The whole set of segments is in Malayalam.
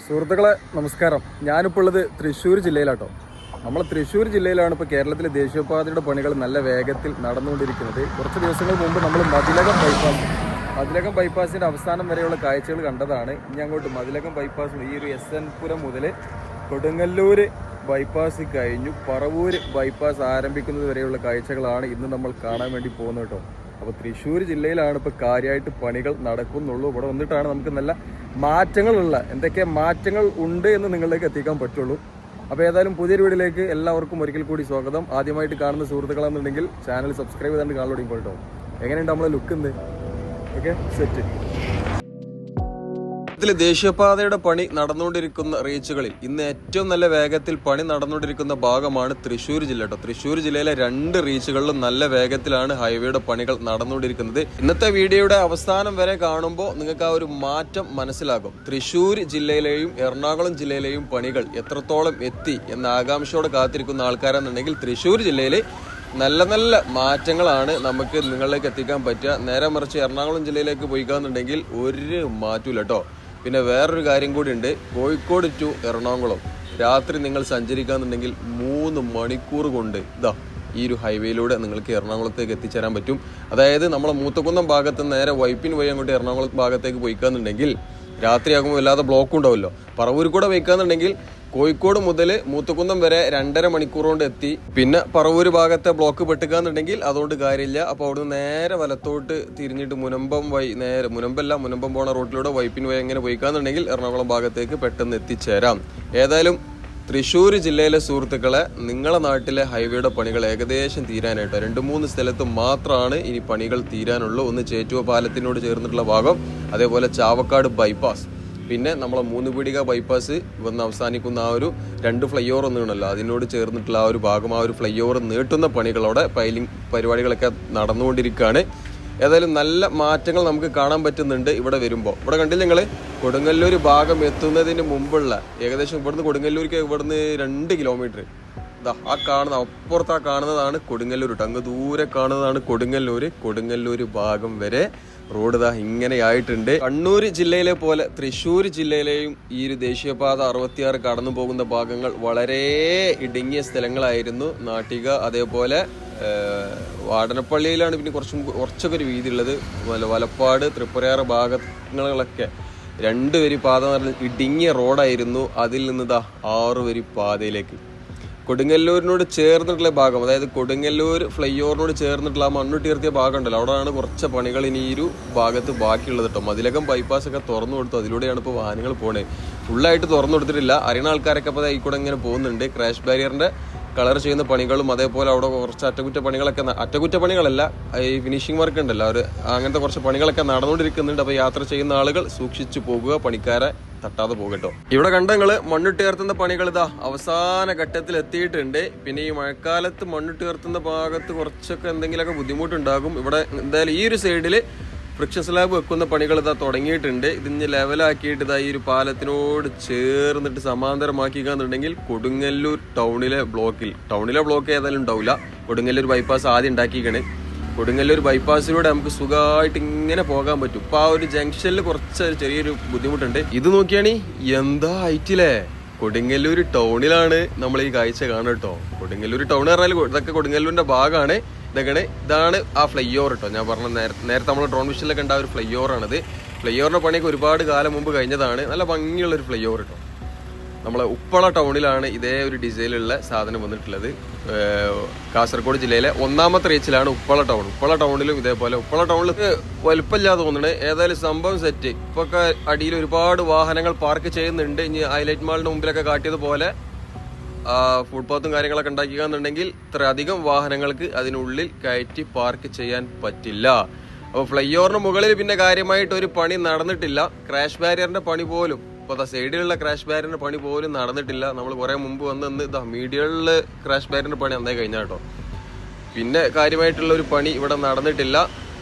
സുഹൃത്തുക്കളെ നമസ്കാരം. ഞാനിപ്പോൾ ഉള്ളത് തൃശ്ശൂർ ജില്ലയിലാട്ടോ. നമ്മൾ തൃശ്ശൂർ ജില്ലയിലാണ് ഇപ്പോൾ കേരളത്തിലെ ദേശീയപാതയുടെ പണികൾ നല്ല വേഗത്തിൽ നടന്നുകൊണ്ടിരിക്കുന്നത്. കുറച്ച് ദിവസങ്ങൾ മുമ്പ് നമ്മൾ മതിലകം ബൈപ്പാസിൻ്റെ അവസാനം വരെയുള്ള കാഴ്ചകൾ കണ്ടതാണ്. ഇനി അങ്ങോട്ട് മതിലകം ബൈപ്പാസ് ഈ ഒരു SN പുരം മുതൽ കൊടുങ്ങല്ലൂർ ബൈപ്പാസ് കഴിഞ്ഞു പറവൂർ ബൈപ്പാസ് ആരംഭിക്കുന്നത് വരെയുള്ള കാഴ്ചകളാണ് ഇന്ന് നമ്മൾ കാണാൻ വേണ്ടി പോകുന്നത് കേട്ടോ. അപ്പോൾ തൃശ്ശൂർ ജില്ലയിലാണ് ഇപ്പോൾ കാര്യമായിട്ട് പണികൾ നടക്കുന്നുള്ളൂ. ഇവിടെ വന്നിട്ടാണ് നമുക്ക് നല്ല മാറ്റങ്ങളുള്ള എന്തൊക്കെ മാറ്റങ്ങൾ ഉണ്ട് എന്ന് നിങ്ങളിലേക്ക് എത്തിക്കാൻ പറ്റുള്ളൂ. അപ്പോൾ ഏതായാലും പുതിയൊരു വീഡിയോയിലേക്ക് എല്ലാവർക്കും ഒരിക്കൽ കൂടി സ്വാഗതം. ആദ്യമായിട്ട് കാണുന്ന സുഹൃത്തുക്കളെന്നുണ്ടെങ്കിൽ ചാനൽ സബ്സ്ക്രൈബ് ചെയ്താണ്ട് കാണലോടിയും പോയിട്ടോ. എങ്ങനെയുണ്ട് നമ്മളെ ലുക്ക് ഉണ്ട്? Okay, set. ദേശീയപാതയുടെ പണി നടന്നുകൊണ്ടിരിക്കുന്ന റീച്ചുകളിൽ ഇന്ന് ഏറ്റവും നല്ല വേഗത്തിൽ പണി നടന്നുകൊണ്ടിരിക്കുന്ന ഭാഗമാണ് തൃശ്ശൂർ ജില്ല കേട്ടോ. തൃശ്ശൂർ ജില്ലയിലെ 2 റീച്ചുകളിലും നല്ല വേഗത്തിലാണ് ഹൈവേയുടെ പണികൾ നടന്നുകൊണ്ടിരിക്കുന്നത്. ഇന്നത്തെ വീഡിയോയുടെ അവസാനം വരെ കാണുമ്പോൾ നിങ്ങൾക്ക് ആ ഒരു മാറ്റം മനസ്സിലാകും. തൃശ്ശൂർ ജില്ലയിലെയും എറണാകുളം ജില്ലയിലെയും പണികൾ എത്രത്തോളം എത്തി എന്ന ആകാംക്ഷയോടെ കാത്തിരിക്കുന്ന ആൾക്കാരെന്നുണ്ടെങ്കിൽ തൃശ്ശൂർ ജില്ലയിൽ നല്ല നല്ല മാറ്റങ്ങളാണ് നമുക്ക് നിങ്ങളിലേക്ക് എത്തിക്കാൻ പറ്റുക. നേരെ മറിച്ച് എറണാകുളം ജില്ലയിലേക്ക് പോയിക്കാന്നുണ്ടെങ്കിൽ ഒരു മാറ്റമില്ല കേട്ടോ. പിന്നെ വേറൊരു കാര്യം കൂടി ഉണ്ട്. കോഴിക്കോട് ടു എറണാകുളം രാത്രി നിങ്ങൾ സഞ്ചരിക്കാന്നുണ്ടെങ്കിൽ 3 മണിക്കൂർ കൊണ്ട് ഈ ഒരു ഹൈവേയിലൂടെ നിങ്ങൾക്ക് എറണാകുളത്തേക്ക് എത്തിച്ചേരാൻ പറ്റും. അതായത് നമ്മളെ മൂത്തക്കുന്നം ഭാഗത്ത് നേരെ വൈപ്പിൻ വഴി അങ്ങോട്ട് എറണാകുളം ഭാഗത്തേക്ക് പോയിക്കാന്നുണ്ടെങ്കിൽ രാത്രിയാകുമ്പോൾ വല്ലാതെ ബ്ലോക്ക് ഉണ്ടാവുമല്ലോ. പറവൂർ കൂടെ പോയിക്കാന്നുണ്ടെങ്കിൽ കോഴിക്കോട് മുതൽ മൂത്തക്കുന്നം വരെ 2.5 മണിക്കൂർ കൊണ്ട് എത്തി. പിന്നെ പറവൂർ ഭാഗത്തെ ബ്ലോക്ക് പെട്ടുകാന്നുണ്ടെങ്കിൽ അതുകൊണ്ട് കാര്യമില്ല. അപ്പോൾ അവിടുന്ന് നേരെ വലത്തോട്ട് തിരിഞ്ഞിട്ട് മുനമ്പം പോണ റൂട്ടിലൂടെ വൈപ്പിന് പോയി എങ്ങനെ പോയിക്കാന്നുണ്ടെങ്കിൽ എറണാകുളം ഭാഗത്തേക്ക് പെട്ടെന്ന് എത്തിച്ചേരാം. ഏതായാലും തൃശ്ശൂർ ജില്ലയിലെ സുഹൃത്തുക്കളെ, നിങ്ങളെ നാട്ടിലെ ഹൈവേയുടെ പണികൾ ഏകദേശം തീരാനായിട്ടോ 2-3 സ്ഥലത്ത് മാത്രമാണ് ഇനി പണികൾ തീരാനുള്ളൂ. ഒന്ന് ചേറ്റുവ പാലത്തിനോട് ചേർന്നിട്ടുള്ള ഭാഗം, അതേപോലെ ചാവക്കാട് ബൈപ്പാസ്, പിന്നെ നമ്മളെ 3 പീടിക ബൈപ്പാസ് വന്ന് അവസാനിക്കുന്ന ആ ഒരു 2 ഫ്ലൈ ഓവർ ഒന്നുണ്ടല്ലോ അതിനോട് ചേർന്നിട്ടുള്ള ആ ഒരു ഭാഗം, ആ ഒരു ഫ്ലൈ ഓവർ നീട്ടുന്ന പണികളോടെ പൈലിംഗ് പരിപാടികളൊക്കെ നടന്നുകൊണ്ടിരിക്കുകയാണ്. ഏതായാലും നല്ല മാറ്റങ്ങൾ നമുക്ക് കാണാൻ പറ്റുന്നുണ്ട് ഇവിടെ വരുമ്പോൾ. ഇവിടെ കണ്ടില്ല നിങ്ങൾ, കൊടുങ്ങല്ലൂർ ഭാഗം എത്തുന്നതിന് മുമ്പുള്ള ഏകദേശം കൊടുങ്ങല്ലൂർക്ക് ഇവിടുന്ന് 2 കിലോമീറ്റർ അപ്പുറത്താ കാണുന്നതാണ് കൊടുങ്ങല്ലൂർ. അങ്ങ് ദൂരെ കാണുന്നതാണ് കൊടുങ്ങല്ലൂർ ഭാഗം വരെ റോഡ് ഇങ്ങനെയായിട്ടുണ്ട്. കണ്ണൂർ ജില്ലയിലെ പോലെ തൃശ്ശൂർ ജില്ലയിലെയും ഈ ഒരു ദേശീയപാത 66 കടന്നു പോകുന്ന ഭാഗങ്ങൾ വളരെ ഇടുങ്ങിയ സ്ഥലങ്ങളായിരുന്നു. നാട്ടിക, അതേപോലെ വാടനപ്പള്ളിയിലാണ് പിന്നെ കുറച്ചൊക്കെ ഒരു വീതി ഉള്ളത്. വലപ്പാട്, തൃപ്പുരയാറ് ഭാഗങ്ങളൊക്കെ 2 വരി പാത എന്ന് പറഞ്ഞാൽ ഇടുങ്ങിയ റോഡായിരുന്നു. അതിൽ നിന്ന് 6 വരി പാതയിലേക്ക് കൊടുങ്ങല്ലൂരിനോട് ചേർന്നിട്ടുള്ള ഭാഗം, അതായത് കൊടുങ്ങല്ലൂർ ഫ്ലൈ ഓവറിനോട് ചേർന്നിട്ടുള്ള ആ മണ്ണുട്ടിർത്തിയ ഭാഗം ഉണ്ടല്ലോ, അവിടെയാണ് കുറച്ച് പണികൾ ഇനി ഈ ഒരു ഭാഗത്ത് ബാക്കിയുള്ളത് കേട്ടോ. മതിലകം ബൈപ്പാസ് ഒക്കെ തുറന്നു കൊടുത്തു. അതിലൂടെയാണ് ഇപ്പോൾ വാഹനങ്ങൾ പോണേ. ഫുള്ളായിട്ട് തുറന്നു കൊടുത്തിട്ടില്ല. അറിയുന്ന ആൾക്കാരൊക്കെ അപ്പോൾ ഈ കൂടെ ഇങ്ങനെ പോകുന്നുണ്ട്. ക്രാഷ് ബാരിയറിന്റെ കളർ ചെയ്യുന്ന പണികളും, അതേപോലെ അവിടെ കുറച്ച് അറ്റകുറ്റപ്പണികളല്ല, ഈ ഫിനിഷിംഗ് വർക്ക് ഉണ്ടല്ലോ, അങ്ങനത്തെ കുറച്ച് പണികളൊക്കെ നടന്നുകൊണ്ടിരിക്കുന്നുണ്ട്. അപ്പോൾ യാത്ര ചെയ്യുന്ന ആളുകൾ സൂക്ഷിച്ചു പോകുക, പണിക്കാരെ തട്ടാതെ പോകട്ടോ. ഇവിടെ കണ്ട നിങ്ങള് മണ്ണിട്ടുയർത്തുന്ന പണികൾ അവസാന ഘട്ടത്തിൽ എത്തിയിട്ടുണ്ട്. പിന്നെ ഈ മഴക്കാലത്ത് മണ്ണിട്ടുയർത്തുന്ന ഭാഗത്ത് കുറച്ചൊക്കെ എന്തെങ്കിലുമൊക്കെ ബുദ്ധിമുട്ടുണ്ടാകും. ഇവിടെ എന്തായാലും ഈ ഒരു സൈഡില് ഫ്രിക്ഷൻ സ്ലാബ് വെക്കുന്ന പണികൾ തുടങ്ങിയിട്ടുണ്ട്. ഇതിന് ലെവലാക്കിയിട്ട് ഈ ഒരു പാലത്തിനോട് ചേർന്നിട്ട് സമാന്തരമാക്കിക്കാന്നുണ്ടെങ്കിൽ കൊടുങ്ങല്ലൂർ ടൗണിലെ ബ്ലോക്ക് ഏതായാലും ഉണ്ടാവില്ല. കൊടുങ്ങല്ലൂർ ബൈപ്പാസ് ആദ്യം ഉണ്ടാക്കിക്കണേ. കൊടുങ്ങല്ലൂർ ബൈപ്പാസിലൂടെ നമുക്ക് സുഖമായിട്ട് ഇങ്ങനെ പോകാൻ പറ്റും. ഇപ്പൊ ആ ഒരു ജംഗ്ഷനിൽ ചെറിയൊരു ബുദ്ധിമുട്ടുണ്ട്. ഇത് നോക്കിയാണി എന്താ ഹൈറ്റില്ലേ. കൊടുങ്ങല്ലൂർ ടൗണിലാണ് നമ്മൾ ഈ കാഴ്ച കാണുക കേട്ടോ. കൊടുങ്ങല്ലൂർ ടൗൺ പറഞ്ഞാൽ ഇതൊക്കെ കൊടുങ്ങല്ലൂരിന്റെ ഭാഗമാണ്. ഇതാണ് ആ ഫ്ലൈ ഓവർ കേട്ടോ. ഞാൻ പറഞ്ഞ നേരത്തെ നമ്മൾ ഡ്രോൺ വിഷനിലൊക്കെ ഉണ്ടായ ഒരു ഫ്ലൈ ഓവറാണിത്. ഫ്ലൈ ഓവറിന്റെ പണിയൊക്കെ ഒരുപാട് കാലം മുമ്പ് കഴിഞ്ഞതാണ്. നല്ല ഭംഗിയുള്ളൊരു ഫ്ലൈ ഓവർ കേട്ടോ. നമ്മളെ ഉപ്പള ടൗണിലാണ് ഇതേ ഒരു ഡിസൈനിലുള്ള സാധനം വന്നിട്ടുള്ളത്. കാസർഗോഡ് ജില്ലയിലെ 1ാമത്തെ റീച്ചിലാണ് ഉപ്പള ടൗണിലും ഇതേപോലെ. ഉപ്പള ടൗണിൽ വലുപ്പമില്ലാതെ തോന്നുന്നത്. ഏതായാലും സംഭവം സെറ്റ്. ഇപ്പൊക്കെ അടിയിൽ ഒരുപാട് വാഹനങ്ങൾ പാർക്ക് ചെയ്യുന്നുണ്ട്. ഇനി ഹൈലൈറ്റ് മാളിന്റെ മുമ്പിലൊക്കെ കാട്ടിയതുപോലെ ഫുട്പാത്തും കാര്യങ്ങളൊക്കെ ഉണ്ടാക്കിയെന്നുണ്ടെങ്കിൽ ഇത്ര അധികം വാഹനങ്ങൾക്ക് അതിനുള്ളിൽ കയറ്റി പാർക്ക് ചെയ്യാൻ പറ്റില്ല. അപ്പോൾ ഫ്ലൈ ഓവറിന് മുകളിൽ പിന്നെ കാര്യമായിട്ട് ഒരു പണി നടന്നിട്ടില്ല. ക്രാഷ് ബാരിയറിന്റെ പണി പോലും, ഇപ്പോൾ സൈഡിലുള്ള ക്രാഷ് ബാരിയറിന്റെ പണി പോലും നടന്നിട്ടില്ല. നമ്മൾ കുറെ മുമ്പ് വന്ന് മീഡിയകളില് ക്രാഷ് ബാരിയറിന്റെ പണി അന്നേ കഴിഞ്ഞ കേട്ടോ. പിന്നെ കാര്യമായിട്ടുള്ള ഒരു പണി ഇവിടെ നടന്നിട്ടില്ല.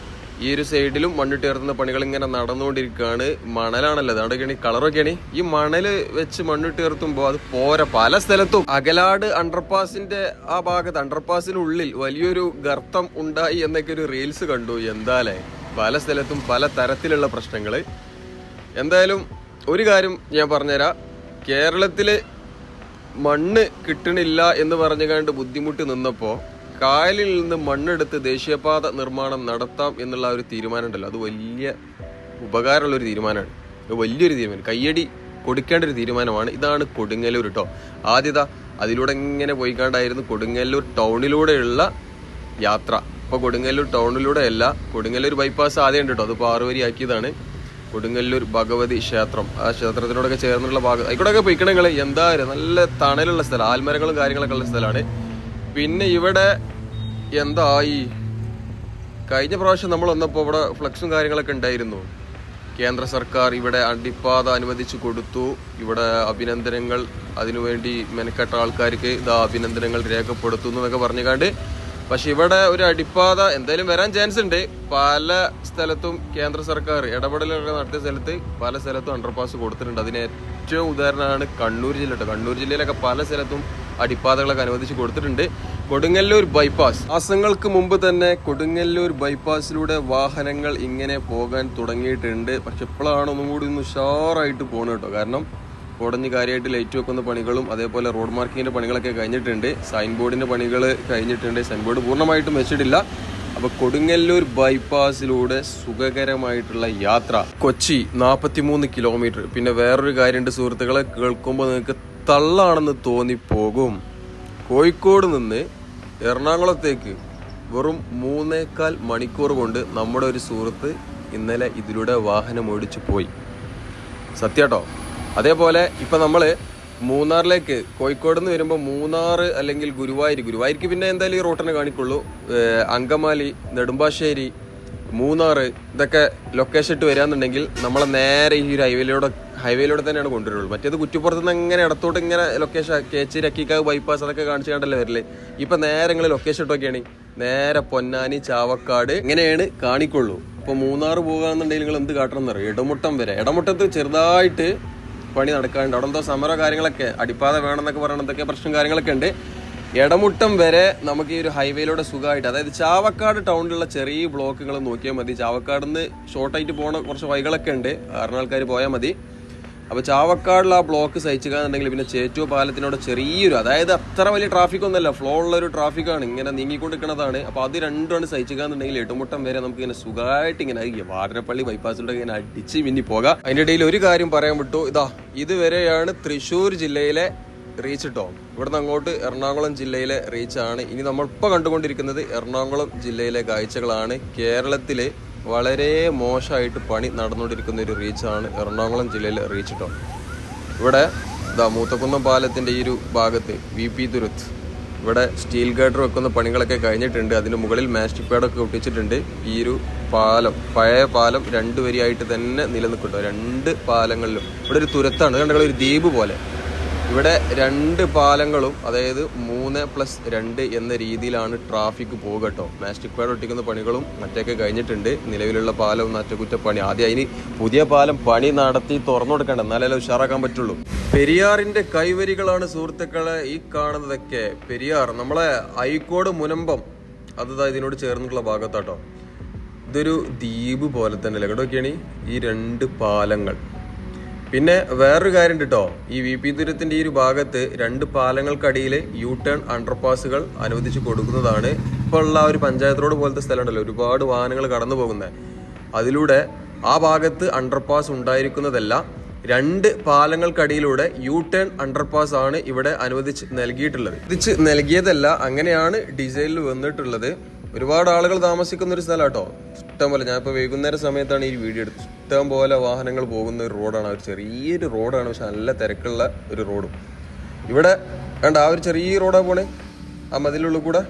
ഈ ഒരു സൈഡിലും മണ്ണിട്ടുയർത്തുന്ന പണികൾ ഇങ്ങനെ നടന്നുകൊണ്ടിരിക്കുകയാണ്. മണലാണല്ലോ, അതൊക്കെയാണ് കളറൊക്കെയാണ്. ഈ മണല് വെച്ച് മണ്ണിട്ടുയർത്തുമ്പോൾ അത് പോരാ. പല സ്ഥലത്തും അകലാട് അണ്ടർപാസിന്റെ ആ ഭാഗത്ത് അണ്ടർപാസിനുള്ളിൽ വലിയൊരു ഗർത്തം ഉണ്ടായി എന്നൊക്കെ ഒരു റീൽസ് കണ്ടു. എന്താലേ, പല സ്ഥലത്തും പല തരത്തിലുള്ള പ്രശ്നങ്ങൾ. എന്തായാലും ഒരു കാര്യം ഞാൻ പറഞ്ഞുതരാം, കേരളത്തില് മണ്ണ് കിട്ടണില്ല എന്ന് പറഞ്ഞുകൊണ്ട് ബുദ്ധിമുട്ട് നിന്നപ്പോൾ കായലിൽ നിന്ന് മണ്ണെടുത്ത് ദേശീയപാത നിർമ്മാണം നടത്താം എന്നുള്ള ഒരു തീരുമാനം ഉണ്ടല്ലോ, അത് വലിയ ഉപകാരമുള്ള ഒരു തീരുമാനമാണ്. വലിയൊരു തീരുമാനം, കയ്യടി കൊടുക്കേണ്ട ഒരു തീരുമാനമാണ്. ഇതാണ് കൊടുങ്ങല്ലൂർ കേട്ടോ. ആദ്യത അതിലൂടെ ഇങ്ങനെ പോയിക്കാണ്ടായിരുന്നു കൊടുങ്ങല്ലൂർ ടൗണിലൂടെയുള്ള യാത്ര. ഇപ്പോൾ കൊടുങ്ങല്ലൂർ ടൗണിലൂടെ അല്ല, കൊടുങ്ങല്ലൂർ ബൈപ്പാസ് ആദ്യം ഉണ്ട് കേട്ടോ, അതിപ്പോൾ 6 വരി ആക്കിയതാണ്. കൊടുങ്ങല്ലൂർ ഭഗവതി ക്ഷേത്രം, ആ ക്ഷേത്രത്തിനോടൊക്കെ ചേർന്നുള്ള ഭാഗം ആയിക്കോട്ടൊക്കെ പോയിക്കണെങ്കിൽ എന്താ നല്ല തണലുള്ള സ്ഥലം, ആൽമരങ്ങളും കാര്യങ്ങളൊക്കെ ഉള്ള സ്ഥലമാണ്. പിന്നെ ഇവിടെ എന്തായി, കഴിഞ്ഞ പ്രാവശ്യം നമ്മൾ വന്നപ്പോൾ ഇവിടെ ഫ്ലക്സും കാര്യങ്ങളൊക്കെ ഉണ്ടായിരുന്നു. കേന്ദ്ര സർക്കാർ ഇവിടെ അടിപ്പാത അനുവദിച്ചു കൊടുത്തു, ഇവിടെ അഭിനന്ദനങ്ങൾ, അതിനുവേണ്ടി മെനക്കെട്ട ആൾക്കാർക്ക് ഇതാ അഭിനന്ദനങ്ങൾ രേഖപ്പെടുത്തുന്നു എന്നൊക്കെ പറഞ്ഞുകൊണ്ട്. പക്ഷെ ഇവിടെ ഒരു അടിപ്പാത എന്തായാലും വരാൻ ചാൻസ് ഉണ്ട്. പല സ്ഥലത്തും കേന്ദ്ര സർക്കാർ ഇടപെടലൊക്കെ നടത്തിയ സ്ഥലത്ത് പല സ്ഥലത്തും അണ്ടർപാസ് കൊടുത്തിട്ടുണ്ട്. അതിന് ഏറ്റവും ഉദാഹരണമാണ് കണ്ണൂർ ജില്ല കേട്ടോ. കണ്ണൂർ ജില്ലയിലൊക്കെ പല സ്ഥലത്തും അടിപ്പാതകളൊക്കെ അനുവദിച്ച് കൊടുത്തിട്ടുണ്ട്. കൊടുങ്ങല്ലൂർ ബൈപ്പാസ് മാസങ്ങൾക്ക് മുമ്പ് തന്നെ കൊടുങ്ങല്ലൂർ ബൈപ്പാസിലൂടെ വാഹനങ്ങൾ ഇങ്ങനെ പോകാൻ തുടങ്ങിയിട്ടുണ്ട്. പക്ഷെ ഇപ്പോഴാണ് ഒന്നും കൂടി ഒന്ന് ഉഷാറായിട്ട് പോകണം കേട്ടോ. കാരണം കുടഞ്ഞ് കാര്യമായിട്ട് ലൈറ്റ് വെക്കുന്ന പണികളും അതേപോലെ റോഡ് മാർക്കിങ്ങിന്റെ പണികളൊക്കെ കഴിഞ്ഞിട്ടുണ്ട്. സൈൻ ബോർഡിന്റെ പണികൾ കഴിഞ്ഞിട്ടുണ്ട്. സൈൻ ബോർഡ് പൂർണ്ണമായിട്ടും വെച്ചിട്ടില്ല. അപ്പൊ കൊടുങ്ങല്ലൂർ ബൈപ്പാസിലൂടെ സുഖകരമായിട്ടുള്ള യാത്ര. കൊച്ചി 43 കിലോമീറ്റർ. പിന്നെ വേറൊരു കാര്യമുണ്ട് സുഹൃത്തുക്കളെ, കേൾക്കുമ്പോൾ നിങ്ങൾക്ക് തള്ളാണെന്ന് തോന്നിപ്പോകും. കോഴിക്കോട് നിന്ന് എറണാകുളത്തേക്ക് വെറും 3.25 മണിക്കൂർ കൊണ്ട് നമ്മുടെ ഒരു സുഹൃത്ത് ഇന്നലെ ഇതിലൂടെ വാഹനം ഓടിച്ചു പോയി. സത്യാട്ടോ. അതേപോലെ ഇപ്പം നമ്മൾ മൂന്നാറിലേക്ക് കോഴിക്കോട് നിന്ന് വരുമ്പോൾ മൂന്നാർ അല്ലെങ്കിൽ ഗുരുവായൂർക്ക് പിന്നെ എന്തായാലും ഈ റൂട്ടിനെ കാണിക്കുള്ളൂ. അങ്കമാലി, നെടുമ്പാശ്ശേരി, മൂന്നാർ ഇതൊക്കെ ലൊക്കേഷൻ ഇട്ട് വരാന്നുണ്ടെങ്കിൽ നമ്മളെ നേരെ ഈ ഒരു ഹൈവേയിലൂടെ തന്നെയാണ് കൊണ്ടുവരുള്ളൂ. മറ്റേത് കുറ്റിപ്പുറത്ത് നിന്ന് എങ്ങനെ ഇടത്തോട്ട് ഇങ്ങനെ ലൊക്കേഷൻ കേച്ചേരി, അക്കിക്കാവ് ബൈപ്പാസ് അതൊക്കെ കാണിച്ചു കണ്ടല്ലേ വരില്ലേ. ഇപ്പം നേരെ നിങ്ങൾ ലൊക്കേഷൻ ഇട്ടൊക്കെയാണ് നേരെ പൊന്നാനി, ചാവക്കാട് ഇങ്ങനെയാണ് കാണിക്കുള്ളൂ. ഇപ്പോൾ മൂന്നാർ പോകുകയാണെന്നുണ്ടെങ്കിൽ നിങ്ങൾ എന്ത് കാട്ടണം എന്നറിയോ, ഇടമുട്ടം വരെ. ഇടമുട്ടത്ത് ചെറുതായിട്ട് പണി നടക്കാറുണ്ട്. അവിടെ എന്തോ സമര കാര്യങ്ങളൊക്കെ, അടിപ്പാത വേണമെന്നൊക്കെ പറയണതൊക്കെ പ്രശ്നം കാര്യങ്ങളൊക്കെ ഉണ്ട്. ഇടമുട്ടം വരെ നമുക്ക് ഈ ഒരു ഹൈവേയിലൂടെ സുഖമായിട്ട്, അതായത് ചാവക്കാട് ടൗണിലുള്ള ചെറിയ ബ്ലോക്കുകൾ നോക്കിയാൽ മതി. ചാവക്കാട് നിന്ന് ഷോർട്ടായിട്ട് പോകുന്ന കുറച്ച് വഴികളൊക്കെ ഉണ്ട്, കാരണം ആൾക്കാർ പോയാൽ മതി. അപ്പോൾ ചാവക്കാടിൽ ആ ബ്ലോക്ക് സഹിച്ചിക്കാന്നുണ്ടെങ്കിൽ പിന്നെ ചേറ്റൂർ പാലത്തിനോട് ചെറിയൊരു, അതായത് അത്ര വലിയ ട്രാഫിക് ഒന്നുമല്ല, ഫ്ലോ ഉള്ളൊരു ട്രാഫിക്കാണ്, ഇങ്ങനെ നീങ്ങിക്കൊണ്ടിരിക്കുന്നതാണ്. അപ്പോൾ അത് രണ്ടുമാണ് സഹിച്ചിക്കാന്നുണ്ടെങ്കിൽ ഇടമുട്ടം വരെ നമുക്ക് ഇങ്ങനെ സുഖമായിട്ട് ഇങ്ങനെ വാടനപ്പള്ളി ബൈപ്പാസിലൂടെ ഇങ്ങനെ അടിച്ച് മിന്നി പോകാം. അതിൻ്റെ ഇടയിൽ ഒരു കാര്യം പറയാൻ വിട്ടു, ഇതുവരെയാണ് തൃശ്ശൂർ ജില്ലയിലെ റീച്ച് കേട്ടോ. ഇവിടുന്ന് അങ്ങോട്ട് എറണാകുളം ജില്ലയിലെ റീച്ചാണ്. ഇനി നമ്മളിപ്പോൾ കണ്ടുകൊണ്ടിരിക്കുന്നത് എറണാകുളം ജില്ലയിലെ കാഴ്ചകളാണ്. കേരളത്തിൽ വളരെ മോശമായിട്ട് പണി നടന്നുകൊണ്ടിരിക്കുന്ന ഒരു റീച്ചാണ് എറണാകുളം ജില്ലയിലെ റീച്ച് കേട്ടോ. ഇവിടെ മൂത്തക്കുന്നം പാലത്തിൻ്റെ ഈ ഒരു ഭാഗത്ത് VP തുരുത്ത് ഇവിടെ സ്റ്റീൽ ഗേഡർ വെക്കുന്ന പണികളൊക്കെ കഴിഞ്ഞിട്ടുണ്ട്. അതിന് മുകളിൽ മാസ്റ്റിക് പാഡൊക്കെ ഒട്ടിച്ചിട്ടുണ്ട്. ഈ ഒരു പാലം, പഴയ പാലം 2 വരിയായിട്ട് തന്നെ നിലനിൽക്കും. 2 പാലങ്ങളിലും ഇവിടെ ഒരു തുരത്താണ്, കണ്ടോ, ഒരു ദ്വീപ് പോലെ. ഇവിടെ 2 പാലങ്ങളും, അതായത് 3+2 എന്ന രീതിയിലാണ് ട്രാഫിക് പോകുക കേട്ടോ. മാസ്റ്റിക് പാഡ് ഒട്ടിക്കുന്ന പണികളും മറ്റൊക്കെ കഴിഞ്ഞിട്ടുണ്ട്. നിലവിലുള്ള പാലവും അറ്റകുറ്റപ്പണി, ആദ്യം അതിന് പുതിയ പാലം പണി നടത്തി തുറന്നു കൊടുക്കണ്ട, എന്നാലേ ഉഷാറാക്കാൻ പറ്റുള്ളൂ. പെരിയാറിന്റെ കൈവരികളാണ് സുഹൃത്തുക്കളെ ഈ കാണുന്നതൊക്കെ. പെരിയാർ നമ്മളെ അഴീക്കോട് മുനമ്പം, അത് ഇതിനോട് ചേർന്നിട്ടുള്ള ഭാഗത്താട്ടോ. ഇതൊരു ദ്വീപ് പോലെ തന്നെ അല്ലേ കേട്ടോക്കെയാണ് ഈ 2 പാലങ്ങൾ. പിന്നെ വേറൊരു കാര്യം കേട്ടോ, ഈ VP തുരത്തിന്റെ ഈ ഒരു ഭാഗത്ത് 2 പാലങ്ങൾക്കടിയിൽ U-ടേൺ അണ്ടർപാസുകൾ അനുവദിച്ചു കൊടുക്കുന്നതാണ്. ഇപ്പോൾ ഉള്ള ഒരു പഞ്ചായത്ത് റോഡ് പോലത്തെ സ്ഥലം ഉണ്ടല്ലോ, ഒരുപാട് വാഹനങ്ങൾ കടന്നു പോകുന്നത്, അതിലൂടെ ആ ഭാഗത്ത് അണ്ടർപാസ് ഉണ്ടായിരിക്കുന്നതല്ല. 2 പാലങ്ങൾക്കടിയിലൂടെ U-ടേൺ അണ്ടർപാസ് ആണ് ഇവിടെ അനുവദിച്ച് നൽകിയതല്ല, അങ്ങനെയാണ് ഡിസൈനിൽ വന്നിട്ടുള്ളത്. ഒരുപാട് ആളുകൾ താമസിക്കുന്ന ഒരു സ്ഥലം കേട്ടോ. ഇഷ്ടം പോലെ, ഞാനിപ്പോൾ വൈകുന്നേര സമയത്താണ് ഈ വീഡിയോ എടുത്തത്. ഇഷ്ടം പോലെ വാഹനങ്ങൾ പോകുന്ന ഒരു റോഡാണ്, ഒരു ചെറിയൊരു റോഡാണ്, പക്ഷെ നല്ല തിരക്കുള്ള ഒരു റോഡും. ഇവിടെ കണ്ട ആ ഒരു ചെറിയ റോഡാണ് പോണേ, ആ മതിലുള്ളിൽ കൂടെ.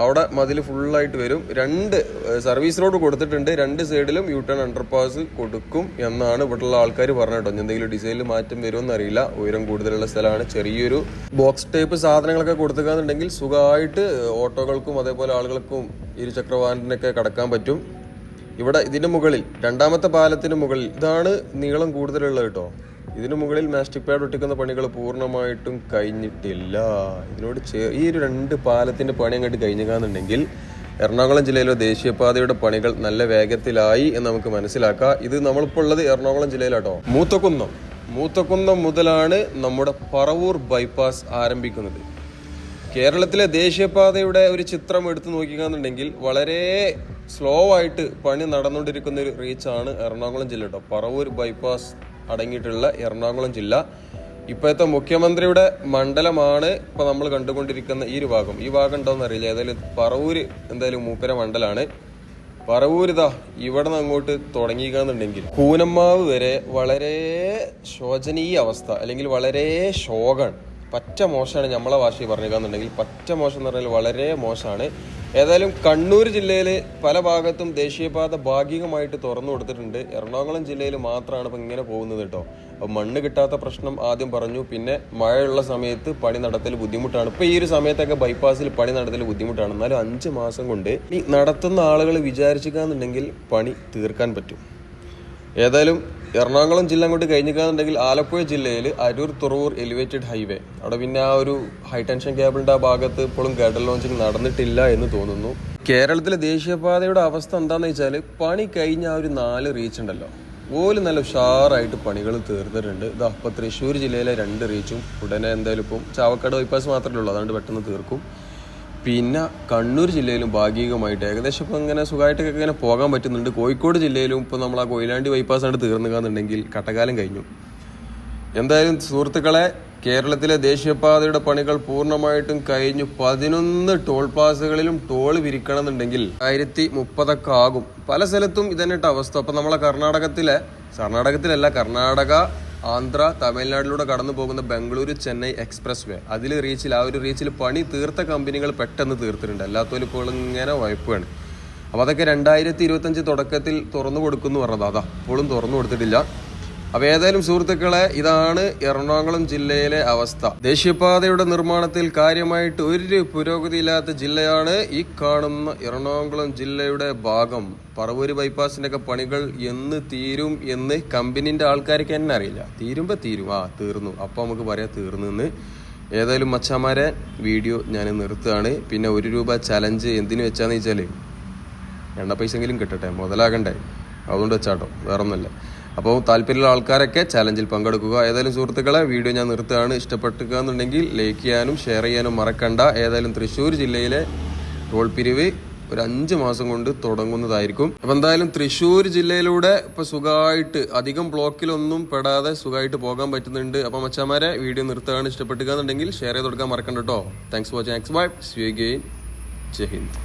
അവിടെ മതിൽ ഫുള്ളായിട്ട് വരും. 2 സർവീസ് റോഡ് കൊടുത്തിട്ടുണ്ട്. 2 സൈഡിലും U-ടേൺ അണ്ടർപാസ് കൊടുക്കും എന്നാണ് ഇവിടെയുള്ള ആൾക്കാർ പറഞ്ഞു കേട്ടോ. എന്തെങ്കിലും ഡിസൈനിൽ മാറ്റം വരുമെന്ന് അറിയില്ല. ഉയരം കൂടുതലുള്ള സ്ഥലമാണ്. ചെറിയൊരു ബോക്സ് ടൈപ്പ് സാധനങ്ങളൊക്കെ കൊടുത്തുകയെന്നുണ്ടെങ്കിൽ സുഖമായിട്ട് ഓട്ടോകൾക്കും അതേപോലെ ആളുകൾക്കും ഇരുചക്രവാഹനത്തിനൊക്കെ കടക്കാൻ പറ്റും. ഇവിടെ ഇതിന് മുകളിൽ 2ാമത്തെ പാലത്തിന് മുകളിൽ, ഇതാണ് നീളം കൂടുതലുള്ളത് കേട്ടോ. ഇതിന് മുകളിൽ മാസ്റ്റിക് പാഡ് ഒട്ടിക്കുന്ന പണികൾ പൂർണ്ണമായിട്ടും കഴിഞ്ഞിട്ടില്ല. ഇതിനോട് ഈ ഒരു 2 പാലത്തിന്റെ പണി അങ്ങോട്ട് കഴിഞ്ഞുകാന്നുണ്ടെങ്കിൽ എറണാകുളം ജില്ലയിലെ ദേശീയപാതയുടെ പണികൾ നല്ല വേഗത്തിലായി എന്ന് നമുക്ക് മനസ്സിലാക്കാം. ഇത് നമ്മളിപ്പോൾ ഉള്ളത് എറണാകുളം ജില്ലയിലാട്ടോ. മൂത്തക്കുന്നം മൂത്തക്കുന്നം മുതലാണ് നമ്മുടെ പറവൂർ ബൈപ്പാസ് ആരംഭിക്കുന്നത്. കേരളത്തിലെ ദേശീയപാതയുടെ ഒരു ചിത്രം എടുത്തു നോക്കുകയാണെന്നുണ്ടെങ്കിൽ വളരെ സ്ലോ ആയിട്ട് പണി നടന്നുകൊണ്ടിരിക്കുന്ന ഒരു റീച്ചാണ് എറണാകുളം ജില്ല കേട്ടോ. പറവൂർ ബൈപ്പാസ് അടങ്ങിയിട്ടുള്ള എറണാകുളം ജില്ല. ഇപ്പോഴത്തെ മുഖ്യമന്ത്രിയുടെ മണ്ഡലമാണ് ഇപ്പൊ നമ്മൾ കണ്ടുകൊണ്ടിരിക്കുന്ന ഈ ഭാഗം ഉണ്ടോന്ന് അറിയില്ല. ഏതായാലും പറവൂര് എന്തായാലും മൂപ്പര മണ്ഡലാണ്. പറവൂരിതാ ഇവിടെ നിന്ന് അങ്ങോട്ട് തുടങ്ങിയെന്നുണ്ടെങ്കിൽ കൂനമ്മാവ് വരെ വളരെ ശോചനീയ അവസ്ഥ, അല്ലെങ്കിൽ വളരെ ശോകാണ്, പറ്റ മോശമാണ്. നമ്മളെ ഭാഷയിൽ പറഞ്ഞിരിക്കുകയെന്നുണ്ടെങ്കിൽ പറ്റ മോശം എന്ന് പറഞ്ഞാൽ വളരെ മോശമാണ്. ഏതായാലും കണ്ണൂർ ജില്ലയിൽ പല ഭാഗത്തും ദേശീയപാത ഭാഗികമായിട്ട് തുറന്നു കൊടുത്തിട്ടുണ്ട്. എറണാകുളം ജില്ലയിൽ മാത്രമാണ് ഇപ്പം ഇങ്ങനെ പോകുന്നത് കേട്ടോ. അപ്പം മണ്ണ് കിട്ടാത്ത പ്രശ്നം ആദ്യം പറഞ്ഞു, പിന്നെ മഴയുള്ള സമയത്ത് പണി നടത്തൽ ബുദ്ധിമുട്ടാണ്. ഇപ്പം ഈ ഒരു സമയത്തൊക്കെ ബൈപ്പാസിൽ പണി നടത്തൽ ബുദ്ധിമുട്ടാണ്. എന്നാലും 5 മാസം കൊണ്ട് ഈ നടത്തുന്ന ആളുകൾ വിചാരിച്ചിക്കാന്നുണ്ടെങ്കിൽ പണി തീർക്കാൻ പറ്റും. ഏതായാലും എറണാകുളം ജില്ല അങ്ങോട്ട് കഴിഞ്ഞിക്കാന്നുണ്ടെങ്കിൽ ആലപ്പുഴ ജില്ലയിൽ അരൂർ തുറവൂർ എലിവേറ്റഡ് ഹൈവേ, അവിടെ പിന്നെ ആ ഒരു ഹൈടെൻഷൻ കേബിളിന്റെ ആ ഭാഗത്ത് ഇപ്പോഴും ഗഡർ ലോഞ്ചിങ് നടന്നിട്ടില്ല എന്ന് തോന്നുന്നു. കേരളത്തിലെ ദേശീയപാതയുടെ അവസ്ഥ എന്താണെന്ന് വെച്ചാൽ പണി കഴിഞ്ഞ ആ ഒരു 4 റീച്ച് ഉണ്ടല്ലോ, ഓല് നല്ല ഉഷാറായിട്ട് പണികൾ തീർത്തിട്ടുണ്ട്. ഇതാ ഇപ്പം തൃശ്ശൂർ ജില്ലയിലെ 2 റീച്ചും ഉടനെ എന്തായാലും ഇപ്പം ചാവക്കാട് ബൈപ്പാസ് മാത്രമേ ഉള്ളൂ, അതുകൊണ്ട് പെട്ടെന്ന് തീർക്കും. പിന്നെ കണ്ണൂർ ജില്ലയിലും ഭാഗികമായിട്ട് ഏകദേശം ഇപ്പം ഇങ്ങനെ സുഖമായിട്ടൊക്കെ ഇങ്ങനെ പോകാൻ പറ്റുന്നുണ്ട്. കോഴിക്കോട് ജില്ലയിലും ഇപ്പം നമ്മൾ ആ കൊയിലാണ്ടി ബൈപ്പാസ് ആണ് തീർന്നുകയെന്നുണ്ടെങ്കിൽ കട്ടകാലം കഴിഞ്ഞു. എന്തായാലും സുഹൃത്തുക്കളെ, കേരളത്തിലെ ദേശീയപാതയുടെ പണികൾ പൂർണ്ണമായിട്ടും കഴിഞ്ഞു. 11 ടോൾ പാസുകളിലും ടോൾ വിരിക്കണമെന്നുണ്ടെങ്കിൽ 2030 ആകും. പല സ്ഥലത്തും ഇതന്നെട്ട് അവസ്ഥ. അപ്പം നമ്മളെ കർണാടകത്തിലല്ല, കർണാടക, ആന്ധ്ര, തമിഴ്നാട്ടിലൂടെ കടന്നു പോകുന്ന ബംഗളൂരു ചെന്നൈ എക്സ്പ്രസ് വേ, ആ ഒരു റീച്ചിൽ പണി തീർത്ത കമ്പനികൾ പെട്ടെന്ന് തീർത്തിട്ടുണ്ട്. അല്ലാത്തവരും ഇപ്പോൾ ഇങ്ങനെ വായ്പയാണ്. അപ്പോൾ അതൊക്കെ 2025 തുടക്കത്തിൽ തുറന്നു കൊടുക്കുമെന്ന് പറഞ്ഞത്, അതാ ഇപ്പോഴും തുറന്നു കൊടുത്തിട്ടില്ല. അപ്പോൾ ഏതായാലും സുഹൃത്തുക്കളെ, ഇതാണ് എറണാകുളം ജില്ലയിലെ അവസ്ഥ. ദേശീയപാതയുടെ നിർമ്മാണത്തിൽ കാര്യമായിട്ട് ഒരു പുരോഗതിയില്ലാത്ത ജില്ലയാണ് ഈ കാണുന്ന എറണാകുളം ജില്ലയുടെ ഭാഗം. പറവൂര് ബൈപ്പാസിന്റെ ഒക്കെ പണികൾ എന്ന് തീരും എന്ന് കമ്പനിന്റെ ആൾക്കാർക്ക് തന്നെ അറിയില്ല. തീരുമ്പോ തീർന്നു, അപ്പൊ നമുക്ക് പറയാം തീർന്നു. ഏതായാലും മച്ചാമാരെ, വീഡിയോ ഞാൻ നിർത്തുകയാണ്. പിന്നെ 1 രൂപ ചലഞ്ച് എന്തിനു വെച്ചാന്ന് വെച്ചാല് എണ്ണ പൈസെങ്കിലും കിട്ടട്ടെ, മുതലാകണ്ടേ, അതുകൊണ്ട് വെച്ചാട്ടോ, വേറെ ഒന്നല്ല. അപ്പോൾ താല്പര്യമുള്ള ആൾക്കാരൊക്കെ ചലഞ്ചിൽ പങ്കെടുക്കുക. ഏതായാലും സുഹൃത്തുക്കളെ, വീഡിയോ ഞാൻ നിർത്തുകയാണ്. ഇഷ്ടപ്പെട്ടുകയെന്നുണ്ടെങ്കിൽ ലൈക്ക് ചെയ്യാനും ഷെയർ ചെയ്യാനും മറക്കണ്ട. ഏതായാലും തൃശ്ശൂർ ജില്ലയിലെ ടോൾ പിരിവ് ഒരു 5 മാസം കൊണ്ട് തുടങ്ങുന്നതായിരിക്കും. അപ്പം എന്തായാലും തൃശ്ശൂർ ജില്ലയിലൂടെ ഇപ്പോൾ സുഖമായിട്ട് അധികം ബ്ലോക്കിലൊന്നും പെടാതെ സുഖമായിട്ട് പോകാൻ പറ്റുന്നുണ്ട്. അപ്പം മച്ചാമാരെ, വീഡിയോ നിർത്തുകയാണ്. ഇഷ്ടപ്പെട്ടുകയെന്നുണ്ടെങ്കിൽ ഷെയർ ചെയ്ത് കൊടുക്കാൻ മറക്കണ്ട കേട്ടോ. Thanks for watching. Bye, see you again. Jai Hind.